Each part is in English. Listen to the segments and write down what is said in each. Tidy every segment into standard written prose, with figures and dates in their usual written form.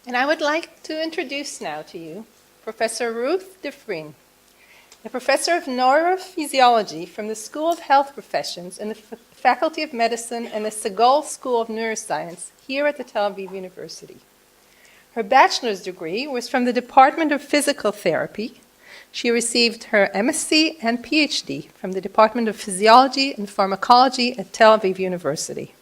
And I would like to introduce now to you Professor Ruth Defrin, a professor of neurophysiology from the School of Health Professions in the Faculty of Medicine and the Segal School of Neuroscience here at the Tel Aviv University. Her bachelor's degree was from the Department of Physical Therapy. She received her MSc and PhD from the Department of Physiology and Pharmacology at Tel Aviv University.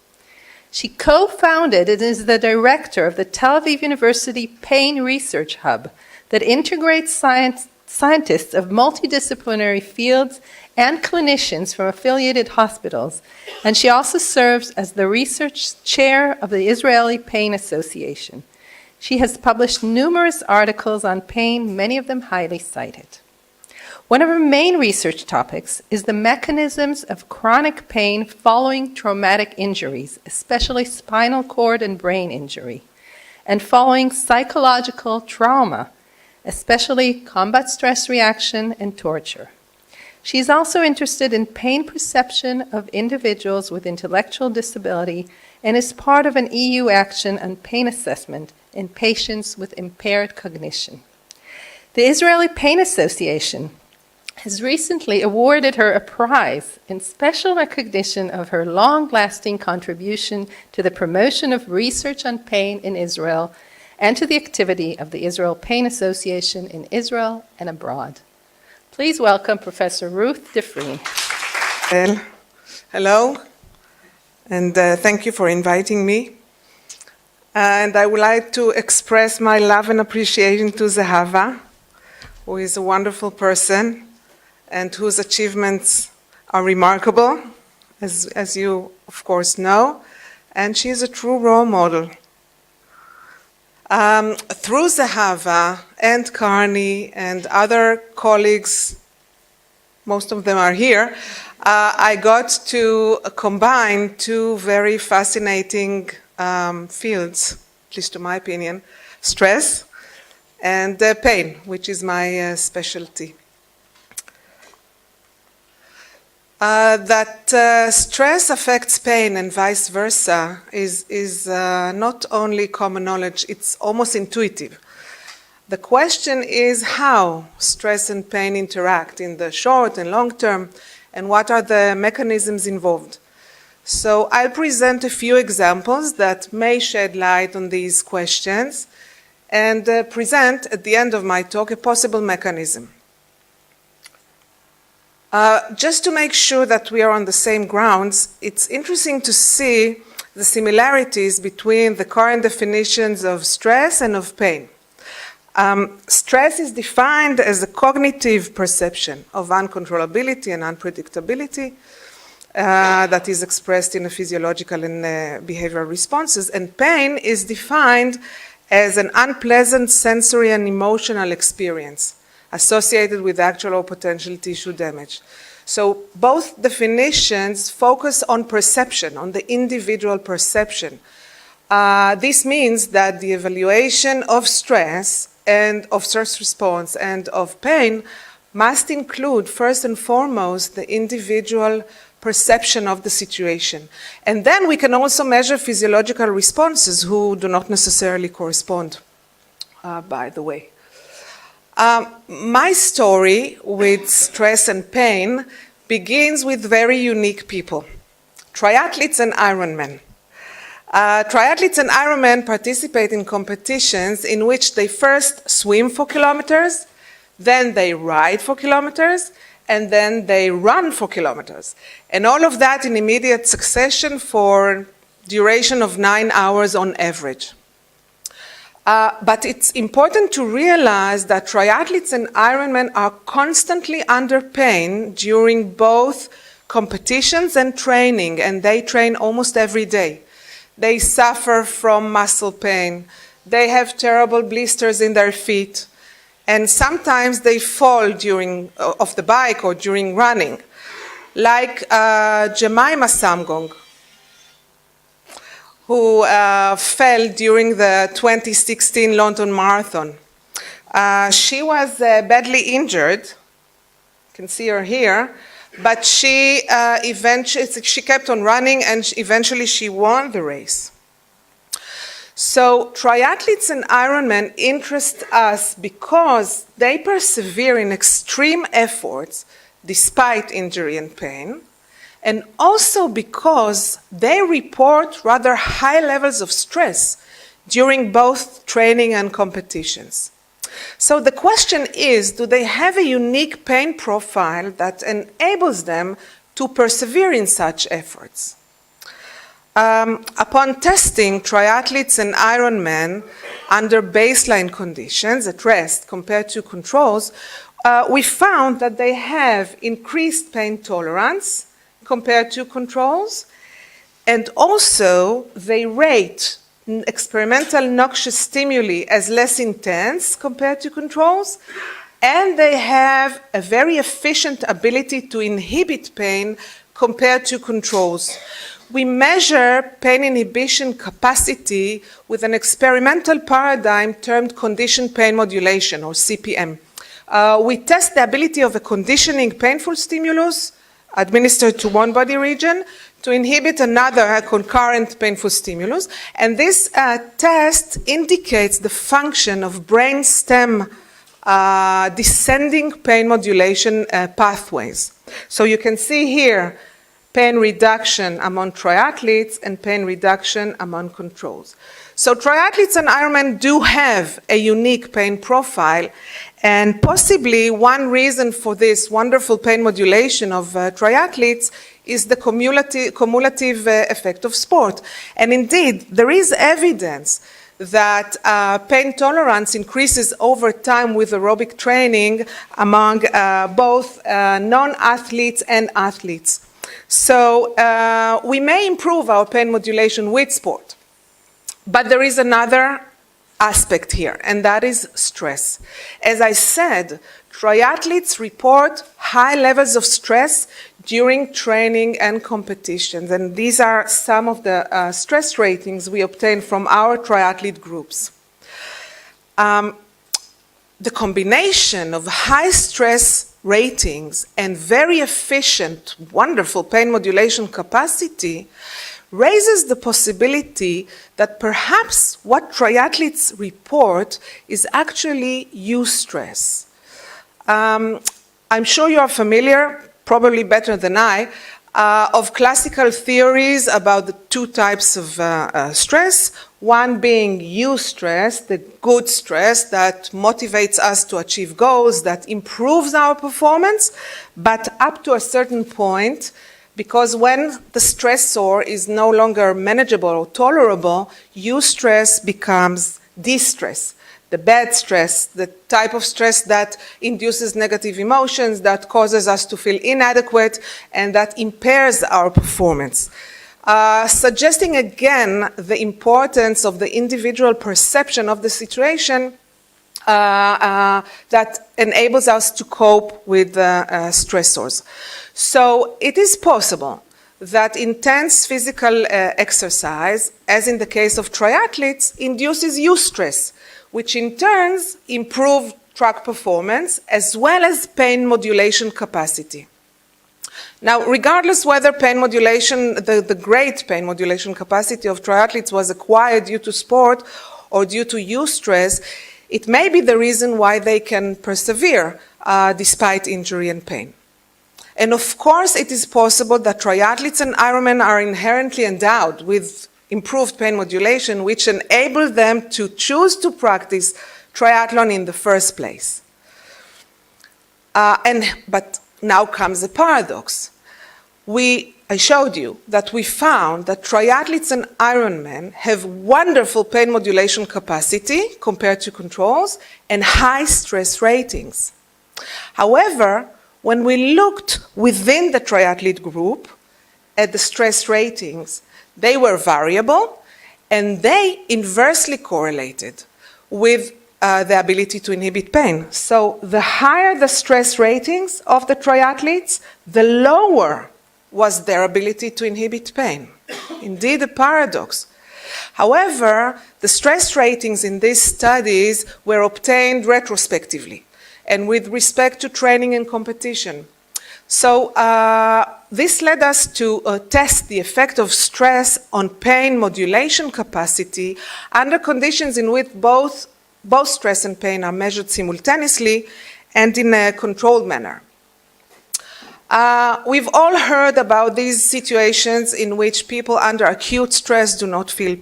She co-founded and is the director of the Tel Aviv University Pain Research Hub that integrates scientists of multidisciplinary fields and clinicians from affiliated hospitals, and she also serves as the research chair of the Israeli Pain Association. She has published numerous articles on pain, many of them highly cited. One of her main research topics is the mechanisms of chronic pain following traumatic injuries, especially spinal cord and brain injury, and following psychological trauma, especially combat stress reaction and torture. She is also interested in pain perception of individuals with intellectual disability and is part of an EU action on pain assessment in patients with impaired cognition. The Israeli Pain Association has recently awarded her a prize in special recognition of her long-lasting contribution to the promotion of research on pain in Israel and to the activity of the Israel Pain Association in Israel and abroad. Please welcome Professor Ruth Defrin. Well, hello, and thank you for inviting me. And I would like to express my love and appreciation to Zehava, who is a wonderful person and whose achievements are remarkable, as you, of course, know. And she is a true role model. Through Zehava and Carney and other colleagues, most of them are here, I got to combine two very fascinating fields, at least to my opinion, stress and pain, which is my specialty. That stress affects pain and vice versa is not only common knowledge, it's almost intuitive. The question is how stress and pain interact in the short and long term, and what are the mechanisms involved. So I'll present a few examples that may shed light on these questions and present at the end of my talk a possible mechanism. Just to make sure that we are on the same grounds, it's interesting to see the similarities between the current definitions of stress and of pain. Stress is defined as a cognitive perception of uncontrollability and unpredictability that is expressed in the physiological and behavioral responses, and pain is defined as an unpleasant sensory and emotional experience associated with actual or potential tissue damage. So both definitions focus on perception, on the individual perception. This means that the evaluation of stress and of stress response and of pain must include first and foremost the individual perception of the situation. And then we can also measure physiological responses who do not necessarily correspond, by the way. My story with stress and pain begins with very unique people, triathletes and Ironmen. Triathletes and Ironmen participate in competitions in which they first swim for kilometers, then they ride for kilometers, and then they run for kilometers. And all of that in immediate succession for duration of 9 hours on average. But it's important to realize that triathletes and Ironmen are constantly under pain during both competitions and training, and they train almost every day. They suffer from muscle pain. They have terrible blisters in their feet. And sometimes they fall off the bike or during running, like Jemima Samgong, who fell during the 2016 London Marathon. She was badly injured. You can see her here. But she kept on running, and eventually she won the race. So triathletes and Ironmen interest us because they persevere in extreme efforts despite injury and pain, and also because they report rather high levels of stress during both training and competitions. So the question is, do they have a unique pain profile that enables them to persevere in such efforts? Upon testing triathletes and Ironmen under baseline conditions at rest compared to controls, we found that they have increased pain tolerance compared to controls, and also they rate experimental noxious stimuli as less intense compared to controls, and they have a very efficient ability to inhibit pain compared to controls. We measure pain inhibition capacity with an experimental paradigm termed conditioned pain modulation, or CPM. We test the ability of a conditioning painful stimulus administered to one body region to inhibit another concurrent painful stimulus, and this test indicates the function of brainstem descending pain modulation pathways. So you can see here pain reduction among triathletes and pain reduction among controls. So triathletes and Ironmen do have a unique pain profile, and possibly one reason for this wonderful pain modulation of triathletes is the cumulative effect of sport. And indeed, there is evidence that pain tolerance increases over time with aerobic training among both non-athletes and athletes. So we may improve our pain modulation with sport. But there is another aspect here, and that is stress. As I said, triathletes report high levels of stress during training and competitions, and these are some of the stress ratings we obtain from our triathlete groups. The combination of high stress ratings and very efficient, wonderful pain modulation capacity raises the possibility that perhaps what triathletes report is actually eustress. I'm sure you are familiar, probably better than I, of classical theories about the two types of stress, one being eustress, the good stress that motivates us to achieve goals, that improves our performance, but up to a certain point, because when the stressor is no longer manageable or tolerable, eustress becomes distress, the bad stress, the type of stress that induces negative emotions, that causes us to feel inadequate, and that impairs our performance. Suggesting again the importance of the individual perception of the situation that enables us to cope with stressors. So it is possible that intense physical exercise, as in the case of triathletes, induces eustress, which in turn improves track performance as well as pain modulation capacity. Now, regardless whether pain modulation, the great pain modulation capacity of triathletes was acquired due to sport or due to eustress, it may be the reason why they can persevere despite injury and pain. And of course, it is possible that triathletes and Ironmen are inherently endowed with improved pain modulation, which enable them to choose to practice triathlon in the first place. But now comes a paradox. I showed you that we found that triathletes and Ironmen have wonderful pain modulation capacity compared to controls and high stress ratings. However, when we looked within the triathlete group at the stress ratings, they were variable and they inversely correlated with the ability to inhibit pain. So the higher the stress ratings of the triathletes, the lower was their ability to inhibit pain. Indeed, a paradox. However, the stress ratings in these studies were obtained retrospectively and with respect to training and competition. So this led us to test the effect of stress on pain modulation capacity under conditions in which both stress and pain are measured simultaneously and in a controlled manner. We've all heard about these situations in which people under acute stress do not feel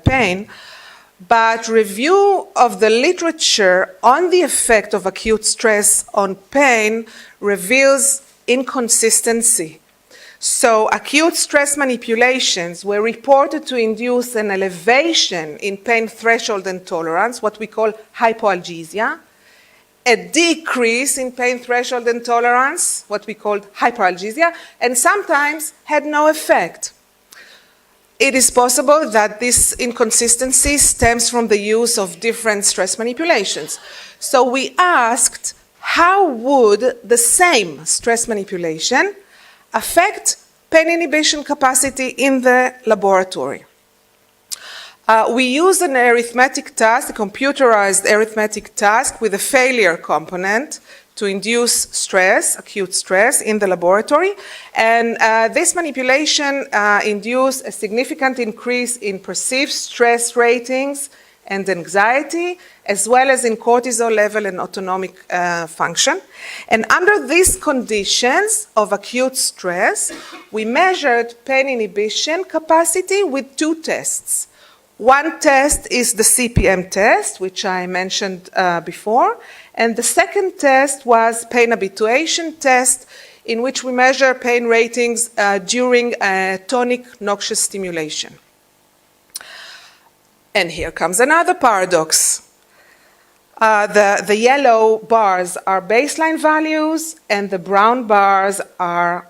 pain, but review of the literature on the effect of acute stress on pain reveals inconsistency. So acute stress manipulations were reported to induce an elevation in pain threshold and tolerance, what we call hypoalgesia, a decrease in pain threshold and tolerance, what we called hyperalgesia, and sometimes had no effect. It is possible that this inconsistency stems from the use of different stress manipulations. So we asked, how would the same stress manipulation affect pain inhibition capacity in the laboratory? We use an arithmetic task, a computerized arithmetic task with a failure component to induce stress, acute stress, in the laboratory. And this manipulation induced a significant increase in perceived stress ratings and anxiety, as well as in cortisol level and autonomic function. And under these conditions of acute stress, we measured pain inhibition capacity with two tests. One test is the CPM test, which I mentioned before, and the second test was pain habituation test, in which we measure pain ratings during tonic noxious stimulation. And here comes another paradox. The yellow bars are baseline values, and the brown bars are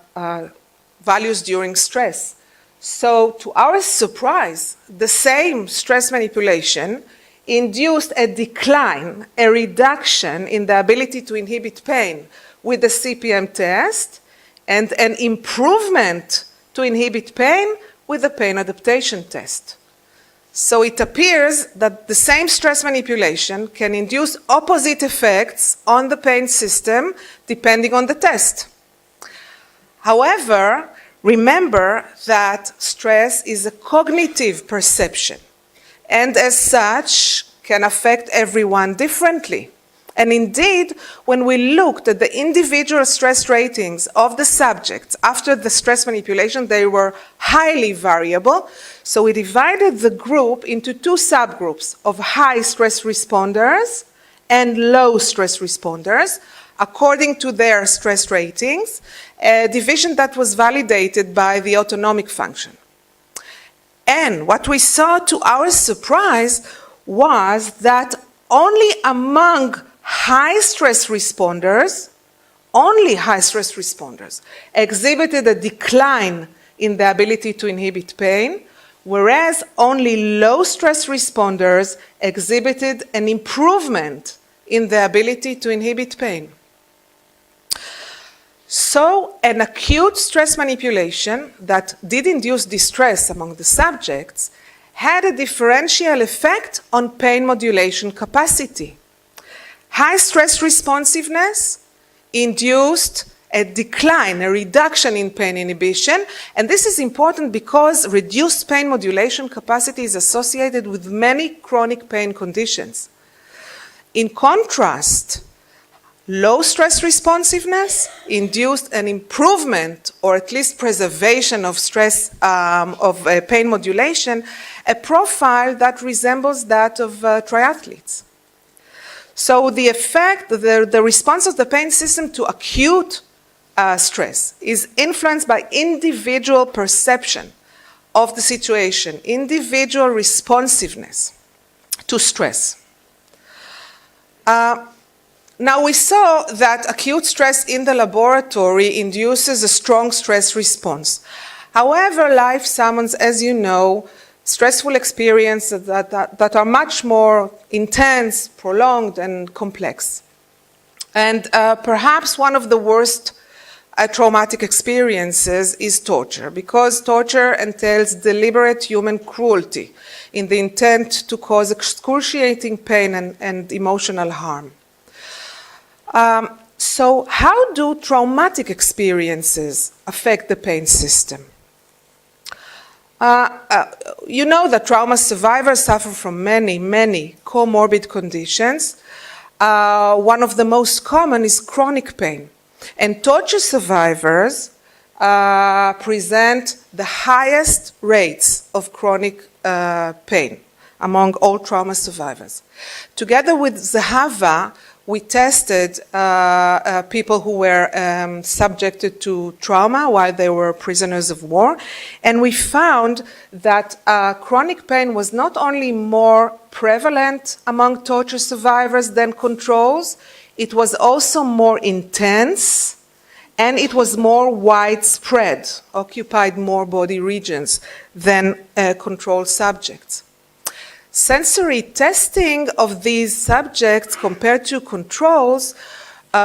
values during stress. So, to our surprise, the same stress manipulation induced a decline, a reduction in the ability to inhibit pain with the CPM test, and an improvement to inhibit pain with the pain adaptation test. So it appears that the same stress manipulation can induce opposite effects on the pain system depending on the test. However, remember that stress is a cognitive perception, and as such can affect everyone differently. And indeed, when we looked at the individual stress ratings of the subjects after the stress manipulation, they were highly variable. So we divided the group into two subgroups of high stress responders and low stress responders according to their stress ratings, a division that was validated by the autonomic function. And what we saw, to our surprise, was that only among high stress responders, exhibited a decline in the ability to inhibit pain, whereas only low stress responders exhibited an improvement in the ability to inhibit pain. So an acute stress manipulation that did induce distress among the subjects had a differential effect on pain modulation capacity. High stress responsiveness induced a decline, a reduction in pain inhibition, and this is important because reduced pain modulation capacity is associated with many chronic pain conditions. In contrast, low stress responsiveness induced an improvement, or at least preservation of stress, pain modulation, a profile that resembles that of triathletes. So the effect, the response of the pain system to acute stress is influenced by individual perception of the situation, individual responsiveness to stress. Now we saw that acute stress in the laboratory induces a strong stress response. However, life summons, as you know, stressful experiences that are much more intense, prolonged, and complex. And perhaps one of the worst traumatic experiences is torture, because torture entails deliberate human cruelty in the intent to cause excruciating pain and emotional harm. So how do traumatic experiences affect the pain system? You know that trauma survivors suffer from many, many comorbid conditions. One of the most common is chronic pain. And torture survivors present the highest rates of chronic pain among all trauma survivors. Together with Zahava, we tested people who were subjected to trauma while they were prisoners of war, and we found that chronic pain was not only more prevalent among torture survivors than controls, it was also more intense, and it was more widespread, occupied more body regions than control subjects. Sensory testing of these subjects compared to controls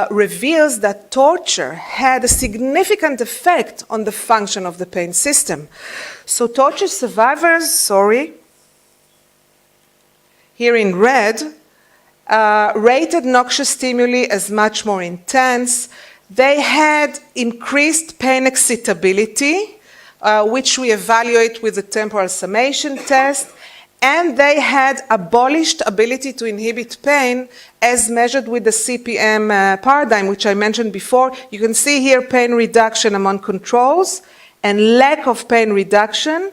reveals that torture had a significant effect on the function of the pain system. So torture survivors, here in red, rated noxious stimuli as much more intense. They had increased pain excitability, which we evaluate with the temporal summation test, and they had abolished ability to inhibit pain as measured with the CPM paradigm, which I mentioned before. You can see here pain reduction among controls and lack of pain reduction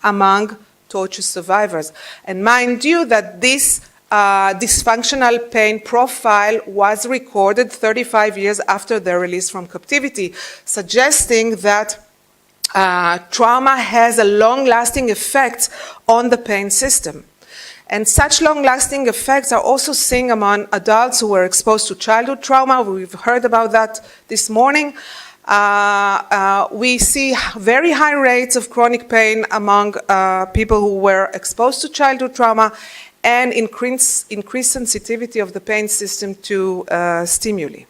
among torture survivors. And mind you that this dysfunctional pain profile was recorded 35 years after their release from captivity, suggesting that trauma has a long-lasting effect on the pain system. And such long-lasting effects are also seen among adults who were exposed to childhood trauma. We've heard about that this morning. We see very high rates of chronic pain among people who were exposed to childhood trauma and increased sensitivity of the pain system to stimuli.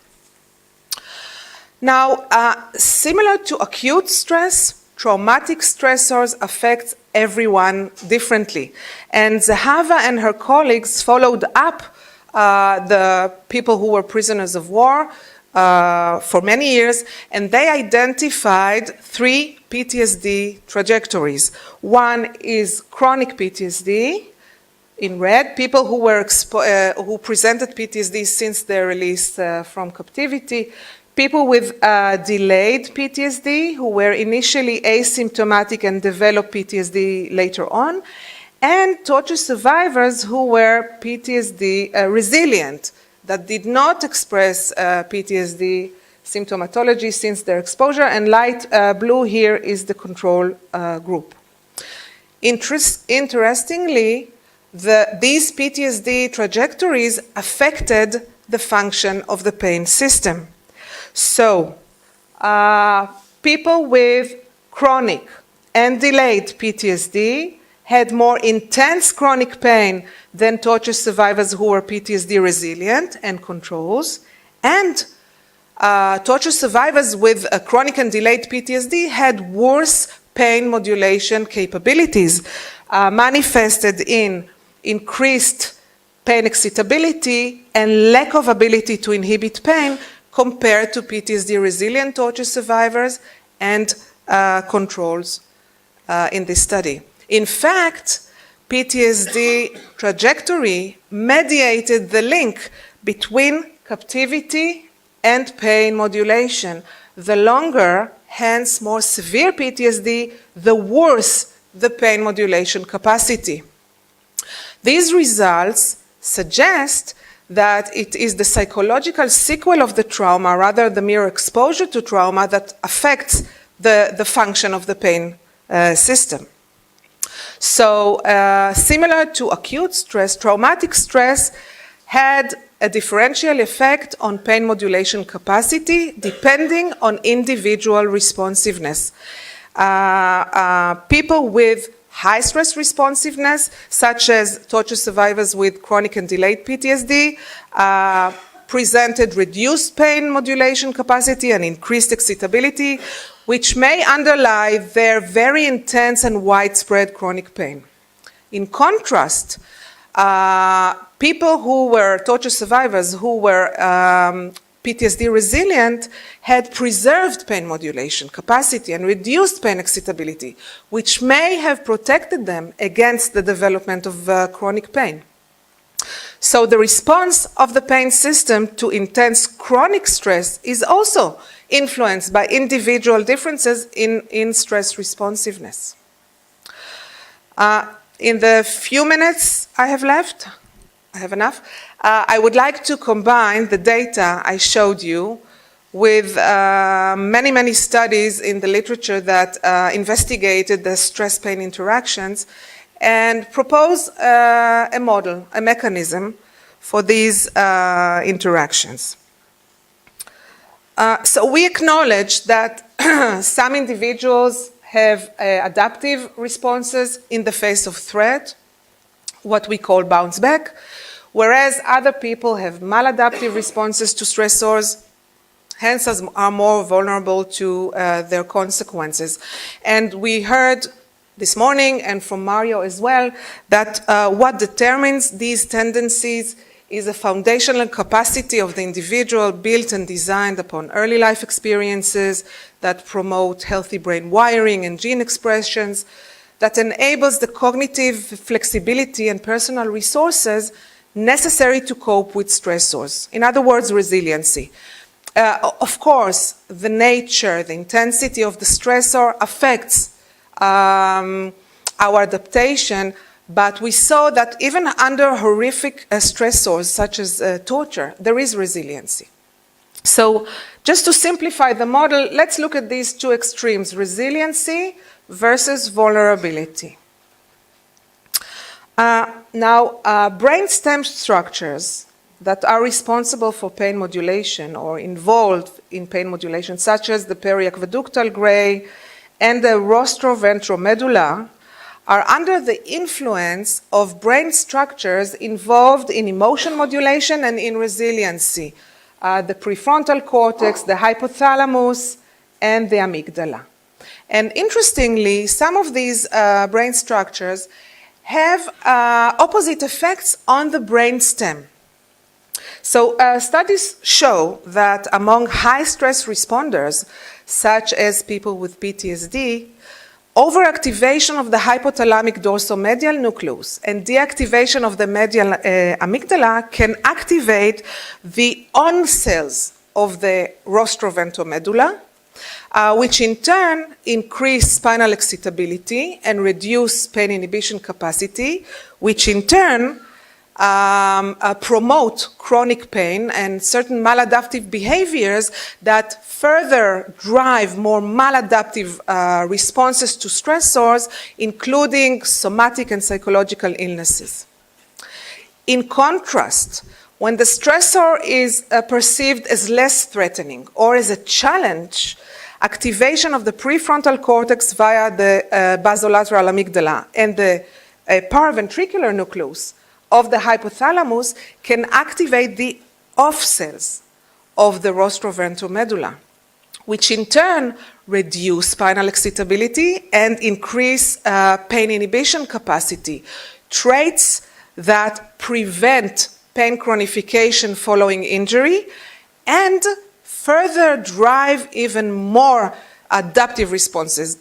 Now, similar to acute stress, traumatic stressors affect everyone differently. And Zahava and her colleagues followed up the people who were prisoners of war for many years, and they identified 3 PTSD trajectories. One is chronic PTSD, in red, people who were who presented PTSD since their release from captivity. People with delayed PTSD who were initially asymptomatic and developed PTSD later on, and torture survivors who were PTSD resilient, that did not express PTSD symptomatology since their exposure, and light blue here is the control group. Interestingly, these PTSD trajectories affected the function of the pain system. So, people with chronic and delayed PTSD had more intense chronic pain than torture survivors who were PTSD resilient and controls, and torture survivors with chronic and delayed PTSD had worse pain modulation capabilities, manifested in increased pain excitability and lack of ability to inhibit pain compared to PTSD resilient torture survivors and controls in this study. In fact, PTSD trajectory mediated the link between captivity and pain modulation. The longer, hence more severe PTSD, the worse the pain modulation capacity. These results suggest that it is the psychological sequel of the trauma, rather the mere exposure to trauma, that affects the function of the pain system. So similar to acute stress, traumatic stress had a differential effect on pain modulation capacity depending on individual responsiveness. People with high stress responsiveness, such as torture survivors with chronic and delayed PTSD, presented reduced pain modulation capacity and increased excitability, which may underlie their very intense and widespread chronic pain. In contrast, people who were torture survivors who were PTSD resilient had preserved pain modulation capacity and reduced pain excitability, which may have protected them against the development of chronic pain. So the response of the pain system to intense chronic stress is also influenced by individual differences in stress responsiveness. In the few minutes I have left, I have enough, I would like to combine the data I showed you with many, many studies in the literature that investigated the stress-pain interactions and propose a model, a mechanism for these interactions. So we acknowledge that some individuals have adaptive responses in the face of threat, what we call bounce back, whereas other people have maladaptive responses to stressors, hence are more vulnerable to their consequences. And we heard this morning and from Mario as well that what determines these tendencies is a foundational capacity of the individual built and designed upon early life experiences that promote healthy brain wiring and gene expressions, that enables the cognitive flexibility and personal resources necessary to cope with stressors. In other words, resiliency. Of course, the nature, the intensity of the stressor affects our adaptation, but we saw that even under horrific stressors such as torture, there is resiliency. So just to simplify the model, let's look at these two extremes, resiliency versus vulnerability. Now, brainstem structures that are responsible for pain modulation or involved in pain modulation, such as the periaqueductal gray and the rostroventromedulla, are under the influence of brain structures involved in emotion modulation and in resiliency, the prefrontal cortex, the hypothalamus, and the amygdala. And interestingly, some of these brain structures have opposite effects on the brain stem. So studies show that among high stress responders, such as people with PTSD, overactivation of the hypothalamic dorsomedial nucleus and deactivation of the medial amygdala can activate the on cells of the rostroventromedulla, which in turn increase spinal excitability and reduce pain inhibition capacity, which in turn promote chronic pain and certain maladaptive behaviors that further drive more maladaptive responses to stressors, including somatic and psychological illnesses. In contrast, when the stressor is perceived as less threatening or as a challenge, activation of the prefrontal cortex via the basolateral amygdala and the paraventricular nucleus of the hypothalamus can activate the off cells of the rostroventromedulla, which in turn reduce spinal excitability and increase pain inhibition capacity, traits that prevent pain chronification following injury and further drive even more adaptive responses,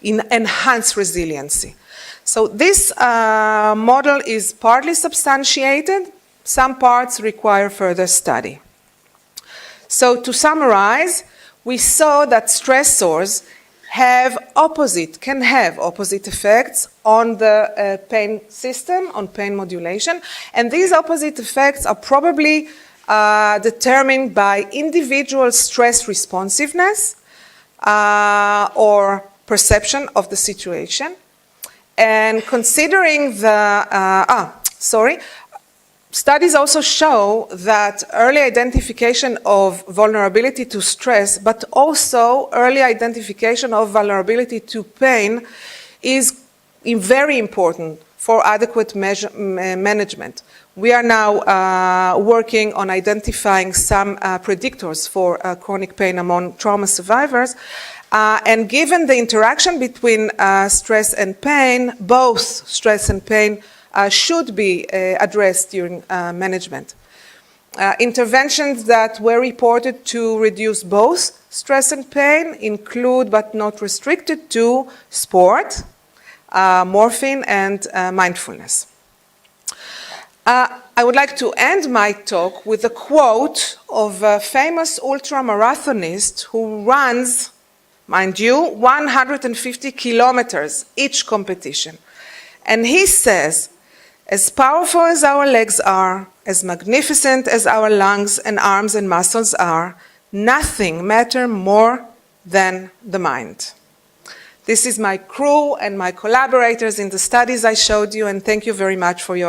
enhance resiliency. So this model is partly substantiated. Some parts require further study. So to summarize, we saw that stressors can have opposite effects on the pain system, on pain modulation, and these opposite effects are probably determined by individual stress responsiveness or perception of the situation. And considering studies also show that early identification of vulnerability to stress, but also early identification of vulnerability to pain is very important for adequate management. We are now working on identifying some predictors for chronic pain among trauma survivors. And given the interaction between stress and pain, both stress and pain should be addressed during management. Interventions that were reported to reduce both stress and pain include, but not restricted to, sport, morphine, and mindfulness. I would like to end my talk with a quote of a famous ultramarathonist who runs, mind you, 150 kilometers each competition. And he says, "As powerful as our legs are, as magnificent as our lungs and arms and muscles are, nothing matters more than the mind." This is my crew and my collaborators in the studies I showed you, and thank you very much for your attention.